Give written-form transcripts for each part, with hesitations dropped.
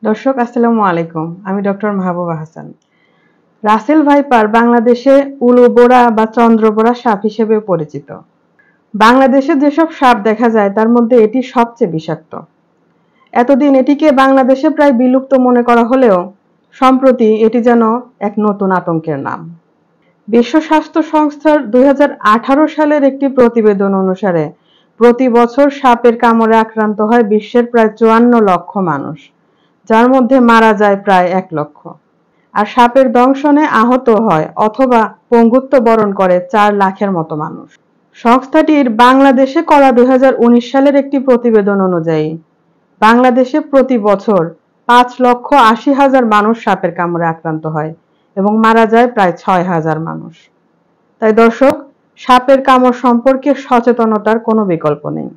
দর্শক আসসালামু আলাইকুম, আমি doctor Mahbuba Hasan. Russell viper বাংলাদেশে উলুবোড়া বা চন্দ্রবোড়া সাপ হিসেবে পরিচিত। বাংলাদেশে যেসব সাপ দেখা যায় তার মধ্যে এটি সবচেয়ে বিষাক্ত। এতদিন এটিকে বাংলাদেশে প্রায় বিলুপ্ত মনে করা হলেও সম্প্রতি এটি যেন এক নতুন আতঙ্কের নাম। বিশ্ব স্বাস্থ্য সংস্থার 2018 সালের একটি প্রতিবেদন অনুসারে প্রতি বছর সাপের কামড়ে আক্রান্ত হয় বিশ্বের প্রায় 54 লক্ষ মানুষ, যার মধ্যে মারা যায় প্রায় 1 লক্ষ। আর সাপের দংশনে আহত হয় অথবা পঙ্গুত্ব বরণ করে 4 লাখের মতো মানুষ। সংস্থাটির বাংলাদেশে করা 2019 সালের একটি প্রতিবেদন অনুযায়ী বাংলাদেশে প্রতি বছর 5,80,000 মানুষ সাপের কামড়ে আক্রান্ত হয় এবং মারা যায় প্রায় 6,000 মানুষ। তাই দর্শক, সাপের কামড় সম্পর্কে সচেতনতার কোনো বিকল্প নেই।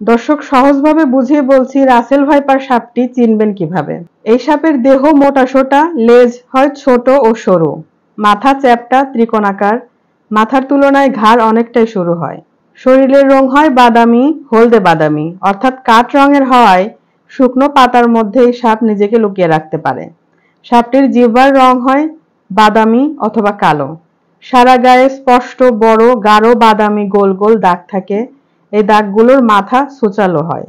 দর্শক, সহজভাবে বুঝিয়ে বলছি রাসেল ভাইপার সাপটি চিনবেন কিভাবে। এই সাপের দেহ মোটাসোটা, লেজ হয় ছোট ও সরু, মাথা চ্যাপ্টা ত্রিকোণাকার, মাথার তুলনায় ঘাড় অনেকটাই সরু হয়। শরীরের রং হয় বাদামি, হলদে বাদামি, অর্থাৎ কাঠ রঙের হওয়ায় শুকনো পাতার মধ্যে এই সাপ নিজেকে লুকিয়ে রাখতে পারে। সাপটির জিহ্বার রং হয় বাদামি অথবা কালো। সারা গায়ে স্পষ্ট বড় গাঢ় বাদামি গোল গোল দাগ থাকে। এই দাগগুলোর মাথা ছোচালো হয়।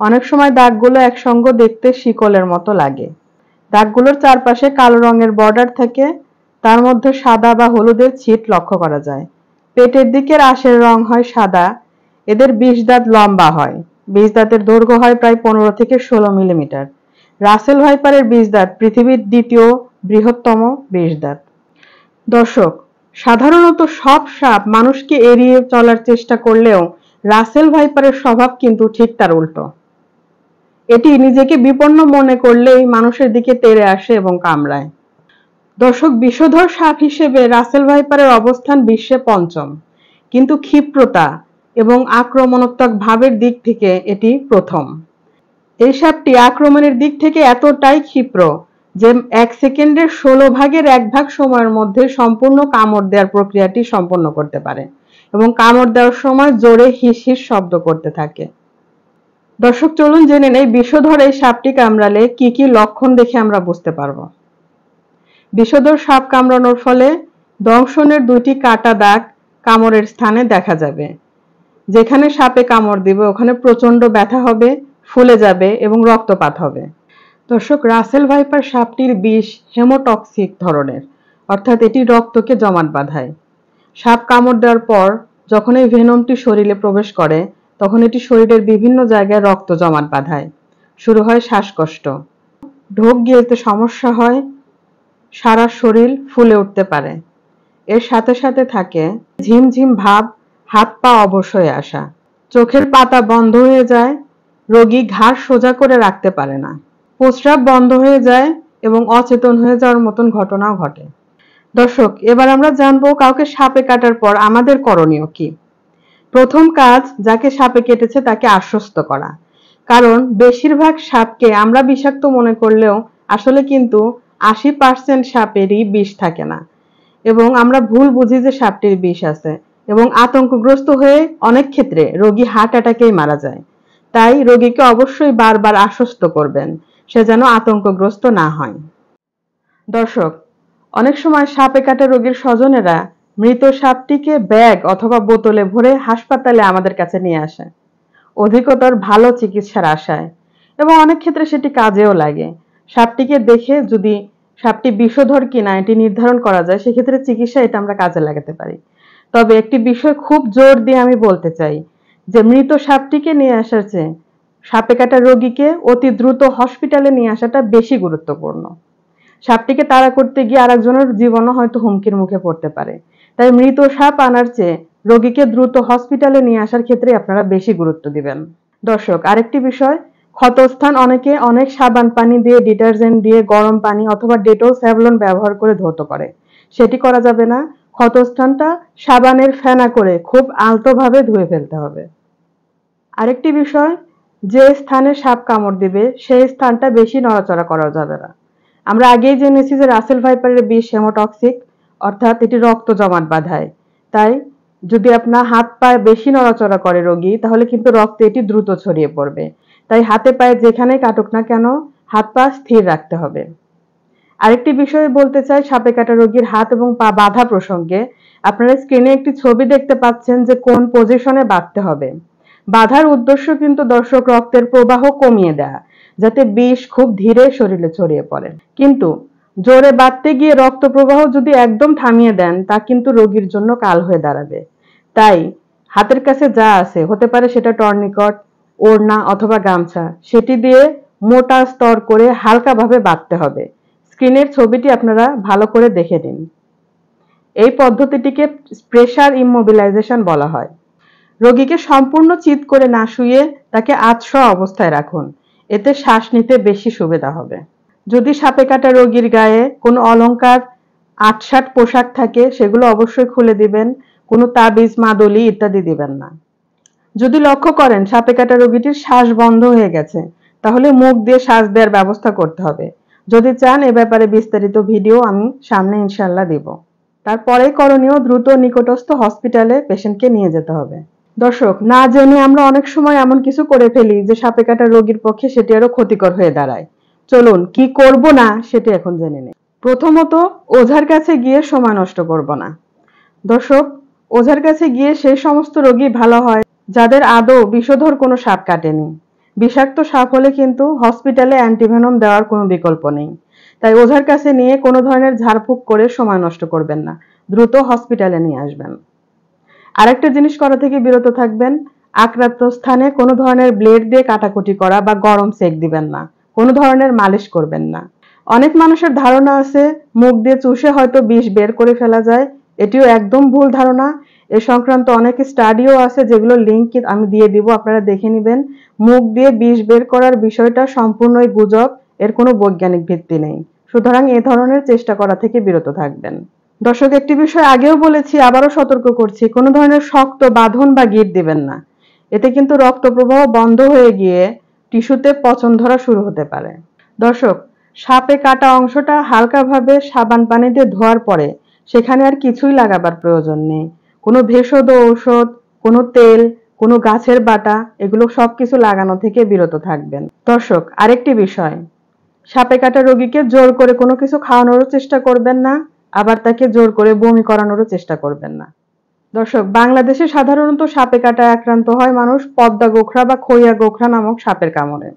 অনেক সময় দাগগুলো একসঙ্গে দেখতে শিকলের মতো লাগে। দাগগুলোর চারপাশে কালো রঙের বর্ডার থাকে, তার মধ্যে সাদা বা হলুদের ছিট লক্ষ্য করা যায়। পেটের দিকের আঁশের রং হয় সাদা। এদের 20 দাঁত লম্বা হয়। 20 দাঁতের দৈর্ঘ্য হয় প্রায় 15 থেকে 16 মিলিমিটার। রাসেল ভাইপারের 20 দাঁত পৃথিবীর দ্বিতীয় বৃহত্তম 20 দাঁত। দর্শক, সাধারণত সব সাপ মানুষকে এড়িয়ে চলার চেষ্টা করলেও রাসেল ভাইপারের স্বভাব কিন্তু ঠিক তার উল্টো। এটি নিজেকে বিপন্ন মনে করলেই মানুষের দিকে তেড়ে আসে এবং কামড়ায়। দর্শক, বিষধর সাপ হিসেবে রাসেল ভাইপারের অবস্থান বিশ্বে 5ম, কিন্তু ক্ষিপ্রতা এবং আক্রমণাত্মক ভাবের দিক থেকে এটি প্রথম। এই সাপটি আক্রমণের দিক থেকে এতটাই ক্ষিপ্র যে 1 সেকেন্ডের 16 ভাগের 1 ভাগ সময়ের মধ্যে সম্পূর্ণ কামড় দেওয়ার প্রক্রিয়াটি সম্পন্ন করতে পারে এবং কামড় দেওয়ার সময় জোরে হিস হিস শব্দ করতে থাকে। দর্শক, চলুন জেনে নেই বিষধর এই সাপটি কামড়ালে কি কি লক্ষণ দেখে আমরা বুঝতে পারবো। বিষধর সাপ কামড়ানোর ফলে দংশনের 2টি কাটা দাগ কামড়ের স্থানে দেখা যাবে। যেখানে সাপে কামড় দিবে ওখানে প্রচন্ড ব্যথা হবে, ফুলে যাবে এবং রক্তপাত হবে। দর্শক, রাসেল ভাইপার সাপটির বিষ হেমোটক্সিক ধরনের, অর্থাৎ এটি রক্তকে জমাট বাঁধায়। সাপ কামড় দেওয়ার পর যখন এই ভেনমটি শরীরে প্রবেশ করে তখন এটি শরীরের বিভিন্ন জায়গায় রক্ত জমাট বাঁধায়। শুরু হয় শ্বাসকষ্ট, ঢোক গিলতে সমস্যা হয়, সারা শরীর ফুলে উঠতে পারে। এর সাথে সাথে থাকে ঝিমঝিম ভাব, হাত পা অবশ হয়ে আসা, চোখের পাতা বন্ধ হয়ে যায়, রোগী ঘাড় সোজা করে রাখতে পারে না, প্রস্রাব বন্ধ হয়ে যায় এবং অচেতন হয়ে যাওয়ার মতন ঘটনাও ঘটে। দর্শক, এবার আমরা জানবো কাউকে সাপে কাটার পর আমাদের করণীয় কি। প্রথম কাজ, যাকে সাপে কেটেছে তাকে আশ্বস্ত করা। কারণ বেশিরভাগ সাপকে আমরা বিষাক্ত মনে করলেও আসলে কিন্তু 80% সাপেরই বিষ থাকে না এবং আমরা ভুল বুঝি যে সাপটির বিষ আছে এবং আতঙ্কগ্রস্ত হয়ে অনেক ক্ষেত্রে রোগী হার্ট অ্যাটাকেই মারা যায়। তাই রোগীকে অবশ্যই বারবার আশ্বস্ত করবেন সে যেন আতঙ্কগ্রস্ত না হয়। দর্শক, অনেক সময় সাপে কাটা রোগীর স্বজনেরা মৃত সাপটিকে ব্যাগ অথবা বোতলে ভরে হাসপাতালে আমাদের কাছে নিয়ে আসে অধিকতর ভালো চিকিৎসার আশায়, এবং অনেক ক্ষেত্রে সেটি কাজেও লাগে। সাপটিকে দেখে যদি সাপটি বিষধর কিনা এটি নির্ধারণ করা যায় সেক্ষেত্রে চিকিৎসা এটা আমরা কাজে লাগাতে পারি। তবে একটি বিষয় খুব জোর দিয়ে আমি বলতে চাই যে মৃত সাপটিকে নিয়ে আসার চেয়ে সাপে কাটা রোগীকে অতি দ্রুত হসপিটালে নিয়ে আসাটা বেশি গুরুত্বপূর্ণ। সাপটিকে তাড়া করতে গিয়ে আরেকজনের জীবনও হয়তো হুমকির মুখে পড়তে পারে। তাই মৃত সাপ আনার চেয়ে রোগীকে দ্রুত হসপিটালে নিয়ে আসার ক্ষেত্রে আপনারা বেশি গুরুত্ব দিবেন। দর্শক, আরেকটি বিষয়, ক্ষতস্থান অনেকে অনেক সাবান পানি দিয়ে, ডিটারজেন্ট দিয়ে, গরম পানি অথবা ডেটল স্যাভলন ব্যবহার করে ধৌত করে। সেটি করা যাবে না। ক্ষতস্থানটা সাবানের ফেনা করে খুব আলতোভাবে ধুয়ে ফেলতে হবে। আরেকটি বিষয়, যে স্থানে সাপ কামড় দিবে সেই স্থানটা বেশি নড়াচড়া করা যাবে না। আমরা আগেই জেনেছি যে রাসেল ভাইপারের বিষ হেমোটক্সিক, অর্থাৎ এটি রক্ত জমাট বাঁধায়। তাই যদি আপনার হাত পায়ে বেশি নড়াচড়া করে রোগী, তাহলে কিন্তু রক্তে এটি দ্রুত ছড়িয়ে পড়বে। তাই হাতে পায়ে যেখানেই কাটুক না কেন, হাত পা স্থির রাখতে হবে। আরেকটি বিষয় বলতে চাই সাপে কাটা রোগীর হাত এবং পা বাঁধা প্রসঙ্গে। আপনারা স্ক্রিনে একটি ছবি দেখতে পাচ্ছেন যে কোন পজিশনে বাঁধতে হবে। বাঁধার উদ্দেশ্য কিন্তু দর্শক রক্তের প্রবাহ কমিয়ে দেয়া, যাতে বিষ খুব ধীরে শরীরে ছড়িয়ে পড়ে। কিন্তু জোরে বাঁধতে গিয়ে রক্ত প্রবাহ যদি একদম থামিয়ে দেন, তা কিন্তু রোগীর জন্য কাল হয়ে দাঁড়াবে। তাই হাতের কাছে যা আছে, হতে পারে সেটা টর্নিকট, ওড়না অথবা গামছা, সেটি দিয়ে মোটা স্তর করে হালকাভাবে বাঁধতে হবে। স্ক্রিনের ছবিটি আপনারা ভালো করে দেখে নিন। এই পদ্ধতিটিকে প্রেসার ইমোবিলাইজেশন বলা হয়। রোগীকে সম্পূর্ণ চিৎ করে না শুইয়ে তাকে আধশোয়া অবস্থায় রাখুন, এতে শ্বাস নিতে বেশি সুবিধা হবে। যদি সাপে কাটা রোগীর গায়ে কোনো অলংকার, আটসাট পোশাক থাকে, সেগুলো অবশ্যই খুলে দিবেন। কোনো তাবিজ, মাদলি ইত্যাদি দিবেন না। যদি লক্ষ্য করেন সাপে কাটা রোগীটির শ্বাস বন্ধ হয়ে গেছে, তাহলে মুখ দিয়ে শ্বাস দেওয়ার ব্যবস্থা করতে হবে। যদি চান এ ব্যাপারে বিস্তারিত ভিডিও আমি সামনে ইনশাল্লাহ দিব। তারপরে করণীয়, দ্রুত নিকটস্থ হসপিটালে পেশেন্টকে নিয়ে যেতে হবে। দর্শক, না জেনে আমরা অনেক সময় এমন কিছু করে ফেলি যে সাপে কাটা রোগীর পক্ষে সেটি আরো ক্ষতিকর হয়ে দাঁড়ায়। চলুন কি করব না সেটি এখন জেনে নিই। প্রথমত, ওঝার কাছে গিয়ে সময় নষ্ট করব না। দর্শক, ওঝার কাছে গিয়ে সেই সমস্ত রোগী ভালো হয় যাদের আদৌ বিষধর কোনো সাপ কাটেনি। বিষাক্ত সাপ হলে কিন্তু হসপিটালে অ্যান্টিভেনম দেওয়ার কোনো বিকল্প নেই। তাই ওঝার কাছে নিয়ে কোনো ধরনের ঝাড়ফুঁক করে সময় নষ্ট করবেন না, দ্রুত হসপিটালে নিয়ে আসবেন। আরেকটা জিনিস করা থেকে বিরত থাকবেন, আক্রান্ত স্থানে কোনো ধরনের ব্লেড দিয়ে কাটাকুটি করা বা গরম সেক দিবেন না, কোনো ধরনের মালিশ করবেন না। অনেক মানুষের ধারণা আছে মুখ দিয়ে চুষে হয়তো বিষ বের করে ফেলা যায়, এটিও একদম ভুল ধারণা। এ সংক্রান্ত অনেক স্টাডিও আছে, যেগুলো লিঙ্ক আমি দিয়ে দিব, আপনারা দেখে নেবেন। মুখ দিয়ে বিষ বের করার বিষয়টা সম্পূর্ণই গুজব, এর কোনো বৈজ্ঞানিক ভিত্তি নেই। সুতরাং এ ধরনের চেষ্টা করা থেকে বিরত থাকবেন। দর্শক, একটি বিষয় আগেও বলেছি, আবারও সতর্ক করছি, কোনো ধরনের শক্ত বাঁধন বা গিঁট দিবেন না। এতে কিন্তু রক্ত প্রবাহ বন্ধ হয়ে গিয়ে টিস্যুতে পচন ধরা শুরু হতে পারে। দর্শক, সাপে কাটা অংশটা হালকাভাবে সাবান পানি দিয়ে ধোয়ার পরে সেখানে আর কিছুই লাগাবার প্রয়োজন নেই। কোনো ভেষজ ঔষধ, কোনো তেল, কোনো গাছের বাটা, এগুলো সবকিছু লাগানো থেকে বিরত থাকবেন। দর্শক, আরেকটি বিষয়, সাপে কাটা রোগীকে জোর করে কোনো কিছু খাওয়ানোরও চেষ্টা করবেন না, আবার তাকে জোর করে বমি করানোরও চেষ্টা করবেন না। দর্শক, বাংলাদেশে সাধারণত সাপে কাটায় আক্রান্ত হয় মানুষ পদ্মা গোখরা বা খইয়া গোখরা নামক সাপের কামড়ে।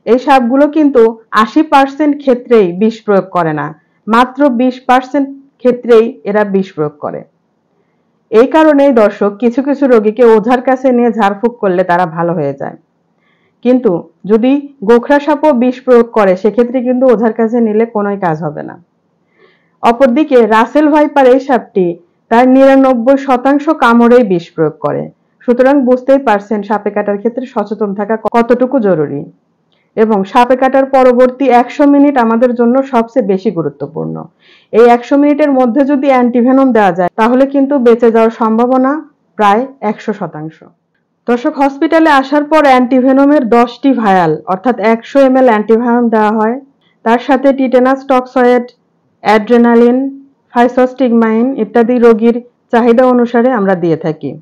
এই সাপগুলো কিন্তু 80% ক্ষেত্রেই বিষ প্রয়োগ করে না, মাত্র 20% ক্ষেত্রেই এরা বিষ প্রয়োগ করে। এই কারণেই দর্শক, কিছু কিছু রোগীকে ওঝার কাছে নিয়ে ঝাড়ফুঁক করলে তারা ভালো হয়ে যায়। কিন্তু যদি গোখরা সাপও বিষ প্রয়োগ করে, সেক্ষেত্রে কিন্তু ওঝার কাছে নিলে কোনোই কাজ হবে না। অপরদিকে রাসেল ভাইপার এই সাপটি তার 99% কামড়েই বিষ প্রয়োগ করে। সুতরাং বুঝতেই পারছেন সাপে কাটার ক্ষেত্রে সচেতন থাকা কতটুকু জরুরি। এবং সাপে কাটার পরবর্তী 100 মিনিট আমাদের জন্য সবচেয়ে বেশি গুরুত্বপূর্ণ। এই 100 মিনিটের মধ্যে যদি অ্যান্টিভেনম দেওয়া যায়, তাহলে কিন্তু বেঁচে যাওয়ার সম্ভাবনা প্রায় 100%। দর্শক, হসপিটালে আসার পর অ্যান্টিভেনমের 10টি ভায়াল অর্থাৎ 100 ml অ্যান্টিভেনম দেওয়া হয়। তার সাথে টিটেনাস টক্সয়েড, অ্যাড্রেনালিন, ফাইসোস্টিগমাইন ইত্যাদি রোগীর চাহিদা অনুসারে আমরা দিয়ে থাকি।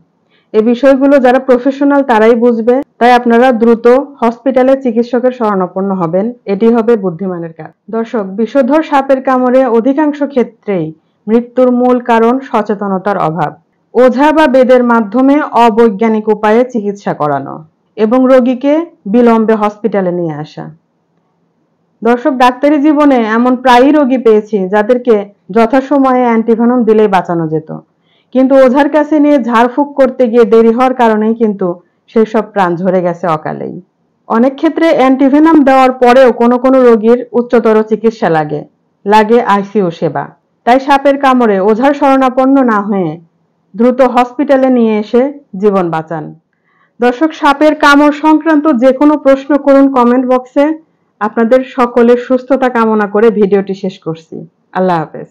এই বিষয়গুলো যারা প্রফেশনাল তারাই বুঝবে, তাই আপনারা দ্রুত হসপিটালে চিকিৎসকের শরণাপন্ন হবেন, এটি হবে বুদ্ধিমানের কাজ। দর্শক, বিষধর সাপের কামড়ে অধিকাংশ ক্ষেত্রেই মৃত্যুর মূল কারণ সচেতনতার অভাব, ওঝা বা বেদের মাধ্যমে অবৈজ্ঞানিক উপায়ে চিকিৎসা করানো এবং রোগীকে বিলম্বে হসপিটালে নিয়ে আসা। দর্শক, ডাক্তারি জীবনে এমন প্রায়ই রোগী পেয়েছি যাদেরকে যথাসময়ে অ্যান্টিভেনম দিলেই বাঁচানো যেত, কিন্তু ওঝার কাছে নিয়ে ঝাড়ফুঁক করতে গিয়ে দেরি হওয়ার কারণেই কিন্তু সেই সব প্রাণ ঝরে গেছে অকালেই। অনেক ক্ষেত্রে অ্যান্টিভেনম দেওয়ার পরেও কোনো কোনো রোগীর উচ্চতর চিকিৎসা লাগে আইসিইউ সেবা। তাই সাপের কামড়ে ওঝার শরণাপন্ন না হয়ে দ্রুত হসপিটালে নিয়ে এসে জীবন বাঁচান। দর্শক, সাপের কামড় সংক্রান্ত যে কোনো প্রশ্ন করুন কমেন্ট বক্সে। আপনাদের সকলের সুস্থতা কামনা করে ভিডিওটি শেষ করছি। আল্লাহ হাফেজ।